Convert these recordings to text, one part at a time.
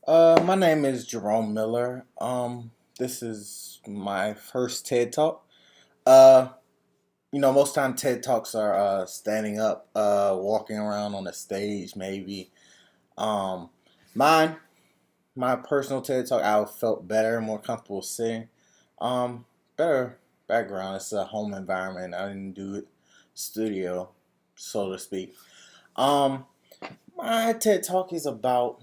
My name is Jerome Miller. This is my first TED Talk. Uh, most time TED Talks are standing up, walking around on a stage, maybe. Um, mine, my personal TED Talk, I felt better, more comfortable sitting. Better background. It's a home environment. I didn't do it studio, so to speak. Um, my TED Talk is about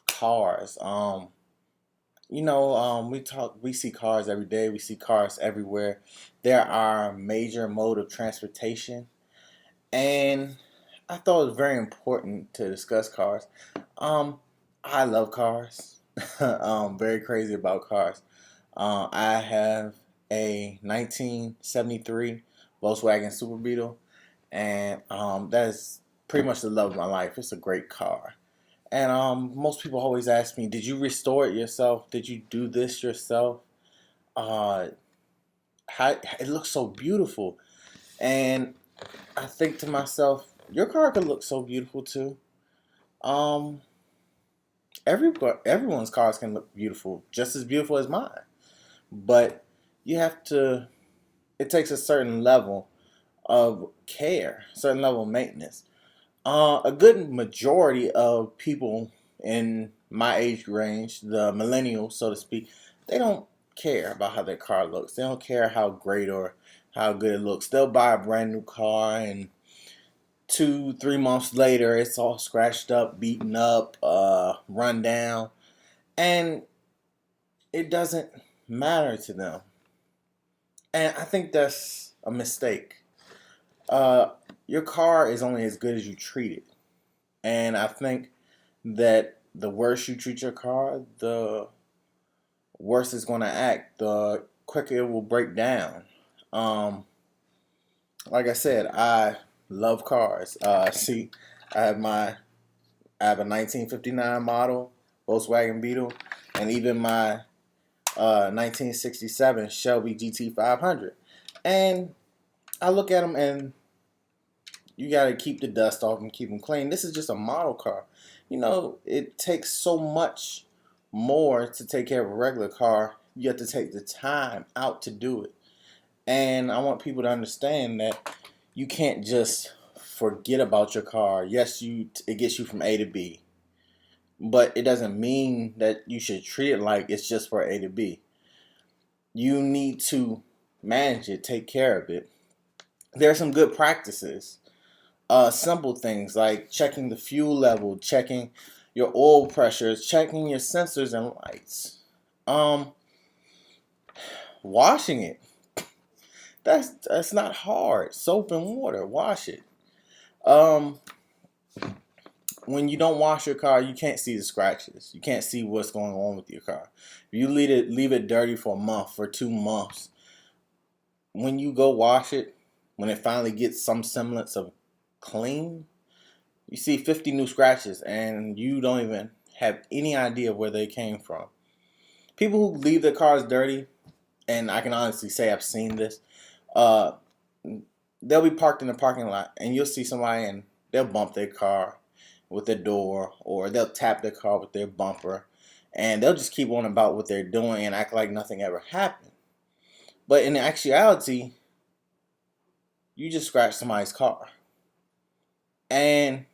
cars. We see cars every day. We see cars everywhere. They're our major mode of transportation, and I thought it was very important to discuss cars. Um, I love cars. Very crazy about cars. I have a 1973 Volkswagen Super Beetle, and that is pretty much the love of my life. It's a great car. And most people always ask me, "Did you restore it yourself? Did you do this yourself?" Uh, it looks so beautiful, and I think to myself, "Your car could look so beautiful too." Um, everyone's cars can look beautiful, just as beautiful as mine. But you have to. It takes a certain level of care, certain level of maintenance. A good majority of people in my age range, the millennials, so to speak, they don't care about how their car looks. They don't care how great or how good it looks. They'll buy a brand new car, and 2, 3 months later, it's all scratched up, beaten up, run down, and it doesn't matter to them. And I think that's a mistake. Uh, your car is only as good as you treat it. And I think that the worse you treat your car, the worse it's going to act, the quicker it will break down. Um, like I said, I love cars. See, I have my I have a 1959 model Volkswagen Beetle, and even my 1967 Shelby GT 500. And I look at them, and you got to keep the dust off and keep them clean. This is just a model car. It takes so much more to take care of a regular car. You have to take the time out to do it. And I want people to understand that you can't just forget about your car. Yes, it gets you from A to B, but it doesn't mean that you should treat it like it's just for A to B. You need to manage it, take care of it. There are some good practices. Simple things like checking the fuel level, checking your oil pressures, checking your sensors and lights. Um, Washing it. That's not hard. Soap and water, wash it. Um, when you don't wash your car, you can't see the scratches. You can't see what's going on with your car. If you leave it dirty for a month, for 2 months, when you go wash it, when it finally gets some semblance of clean, you see 50 new scratches, and you don't even have any idea where they came from. People who leave their cars dirty, and I can honestly say I've seen this, uh, they'll be parked in the parking lot, and you'll see somebody, and they'll bump their car with their door, or they'll tap their car with their bumper, and they'll just keep on about what they're doing and act like nothing ever happened. But in actuality, you just scratched somebody's car, and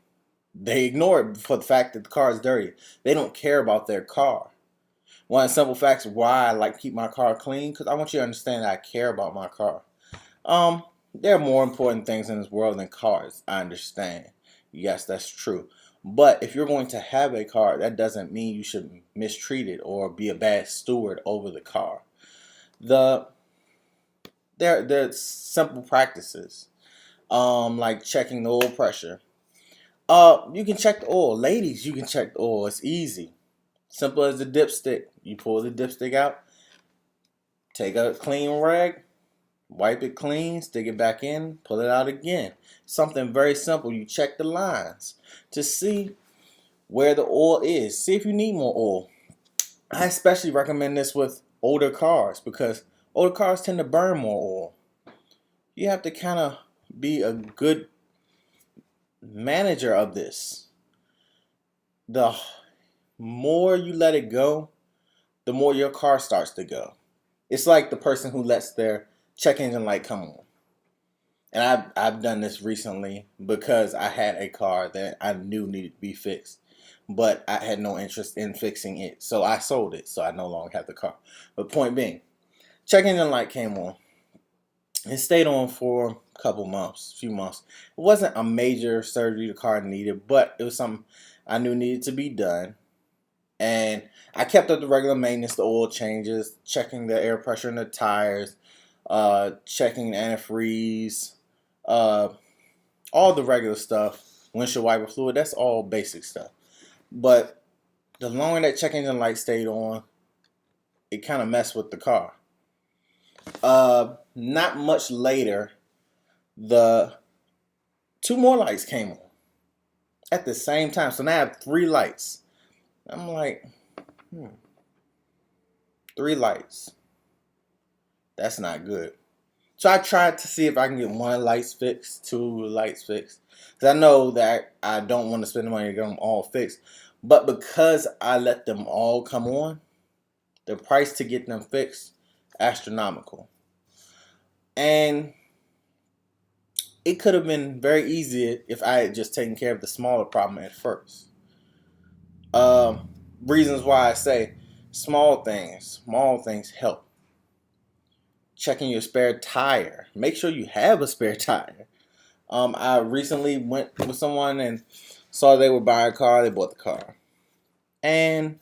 they ignore it for the fact that the car is dirty. They don't care about their car. One of the simple facts why I like to keep my car clean, because I want you to understand that I care about my car. There are more important things in this world than cars. I understand. Yes, that's true. But if you're going to have a car, that doesn't mean you should mistreat it or be a bad steward over the car. The there are simple practices, like checking the oil pressure. You can check the oil, ladies. You can check the oil. It's easy, simple as the dipstick. You pull the dipstick out, take a clean rag, wipe it clean, stick it back in, pull it out again. Something very simple. You check the lines to see where the oil is. See if you need more oil. I especially recommend this with older cars because older cars tend to burn more oil. You have to kind of be a good manager of this. The more you let it go, the more your car starts to go. It's like the person who lets their check engine light come on. And I've done this recently because I had a car that I knew needed to be fixed, but I had no interest in fixing it. So I sold it, so I no longer have the car. But point being, check engine light came on. It stayed on for a couple months, few months. It wasn't a major surgery the car needed, but it was something I knew needed to be done. And I kept up the regular maintenance, the oil changes, checking the air pressure in the tires, checking antifreeze, all the regular stuff, windshield wiper fluid. That's all basic stuff. But the longer that check engine light stayed on, it kind of messed with the car. Not much later, the two more lights came on at the same time. So now I have 3 lights. I'm like, 3 lights. That's not good. So I tried to see if I can get 1 light fixed, 2 lights fixed. Because I know that I don't want to spend the money to get them all fixed. But because I let them all come on, the price to get them fixed, astronomical. And it could have been very easy if I had just taken care of the smaller problem at first. Reasons why I say small things help. Checking your spare tire. Make sure you have a spare tire. I recently went with someone and saw they were buying a car. They bought the car. And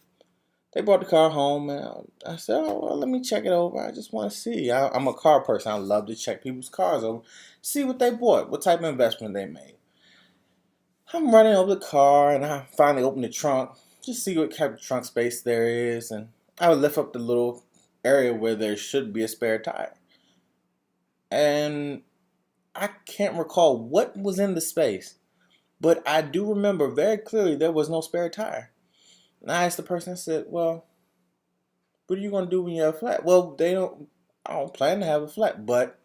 they brought the car home, and I said, oh, well, let me check it over. I just want to see. I'm a car person. I love to check people's cars over, see what they bought, what type of investment they made. I'm running over the car, and I finally open the trunk, just see what type of trunk space there is, and I would lift up the little area where there should be a spare tire. And I can't recall what was in the space, but I do remember very clearly there was no spare tire. And I asked the person, I said, well, what are you going to do when you have a flat? Well, I don't plan to have a flat, but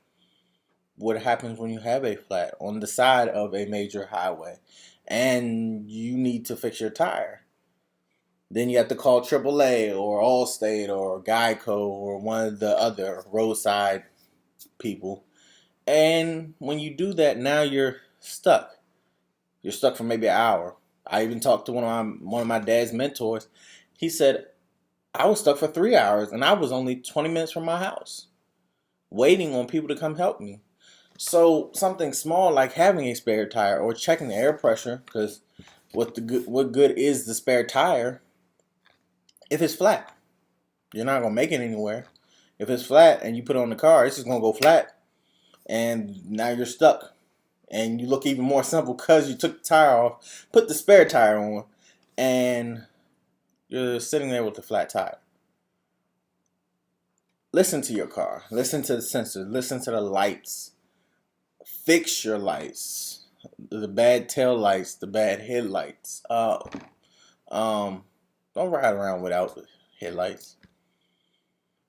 what happens when you have a flat on the side of a major highway and you need to fix your tire? Then you have to call AAA or Allstate or Geico or one of the other roadside people. And when you do that, now you're stuck. You're stuck for maybe an hour. I even talked to one of my dad's mentors. He said, I was stuck for 3 hours and I was only 20 minutes from my house, waiting on people to come help me. So something small like having a spare tire or checking the air pressure, because what good is the spare tire if it's flat? You're not gonna make it anywhere. If it's flat and you put it on the car, it's just gonna go flat, and now you're stuck. And you look even more simple because you took the tire off, put the spare tire on, and you're sitting there with a flat tire. Listen to your car. Listen to the sensors. Listen to the lights. Fix your lights. The bad tail lights, the bad headlights. Don't ride around without headlights.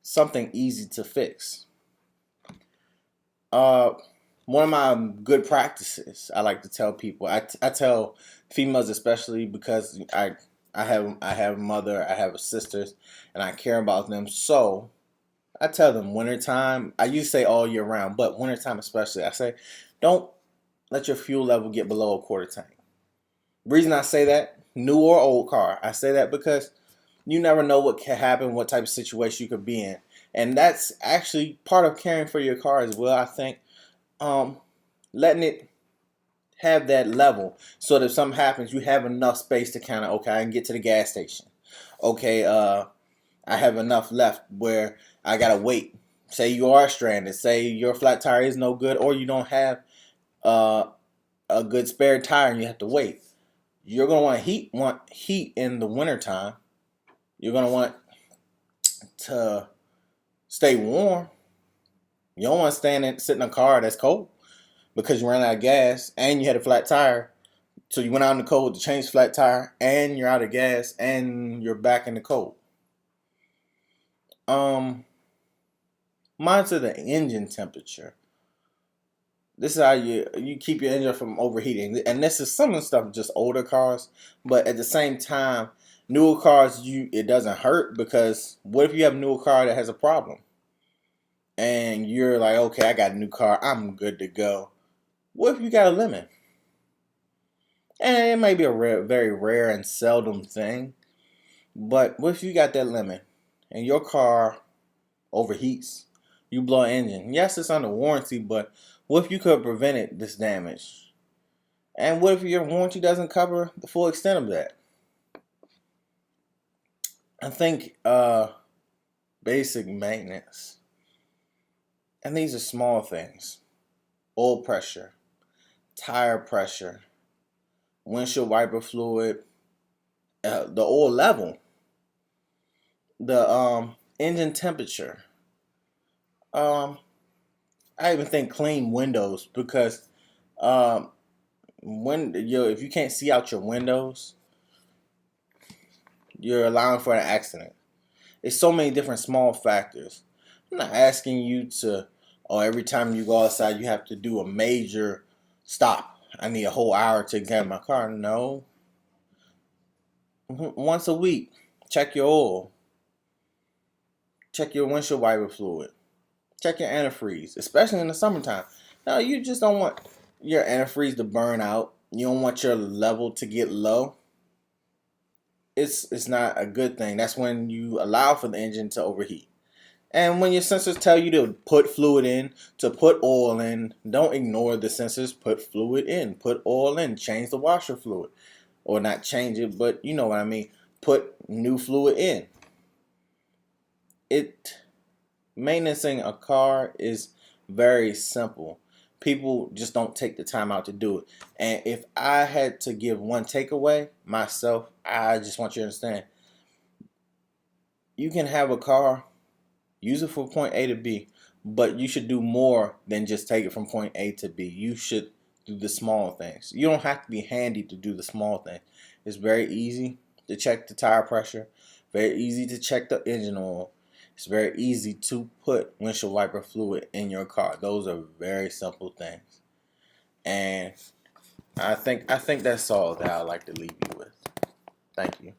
Something easy to fix. One of my good practices I like to tell people. I tell females especially because I have a mother, I have sisters, and I care about them. So I tell them wintertime. I used to say all year round, but wintertime especially. I say don't let your fuel level get below a quarter tank. Reason I say that, new or old car, I say that because you never know what can happen, what type of situation you could be in, and that's actually part of caring for your car as well. I think. Letting it have that level so that if something happens, you have enough space to kind of, okay, I can get to the gas station. Okay, I have enough left where I gotta wait. Say you are stranded. Say your flat tire is no good, or you don't have a good spare tire and you have to wait. You're gonna want heat in the wintertime. You're gonna want to stay warm. You don't want to sit in a car that's cold because you ran out of gas and you had a flat tire. So you went out in the cold to change the flat tire and you're out of gas and you're back in the cold. Monitor the engine temperature. This is how you keep your engine from overheating. And this is some of the stuff just older cars, but at the same time, Newer cars, it doesn't hurt because what if you have a newer car that has a problem and you're like, okay, I got a new car, I'm good to go. What if you got a lemon? And it may be a very rare and seldom thing, but what if you got that lemon and your car overheats? You blow an engine. Yes, it's under warranty, but what if you could have prevented this damage? And what if your warranty doesn't cover the full extent of that? I think basic maintenance, and these are small things: oil pressure, tire pressure, windshield wiper fluid, the oil level, the engine temperature. Um, I even think clean windows because um, if you can't see out your windows, you're allowing for an accident. It's so many different small factors. I'm not asking you to, oh, every time you go outside, you have to do a major stop. I need a whole hour to examine my car. No. Once a week, check your oil, check your windshield wiper fluid, check your antifreeze, especially in the summertime. Now, you just don't want your antifreeze to burn out. You don't want your level to get low. It's not a good thing. That's when you allow for the engine to overheat. And when your sensors tell you to put fluid in, to put oil in, don't ignore the sensors. Put fluid in, put oil in, change the washer fluid. Or not change it, but you know what I mean. Put new fluid in. Maintaining a car is very simple. People just don't take the time out to do it. And if I had to give one takeaway myself, I just want you to understand. You can have a car, use it from point A to B, but you should do more than just take it from point A to B. You should do the small things. You don't have to be handy to do the small things. It's very easy to check the tire pressure, very easy to check the engine oil. It's very easy to put windshield wiper fluid in your car. Those are very simple things. And I think that's all that I'd like to leave you with. Thank you.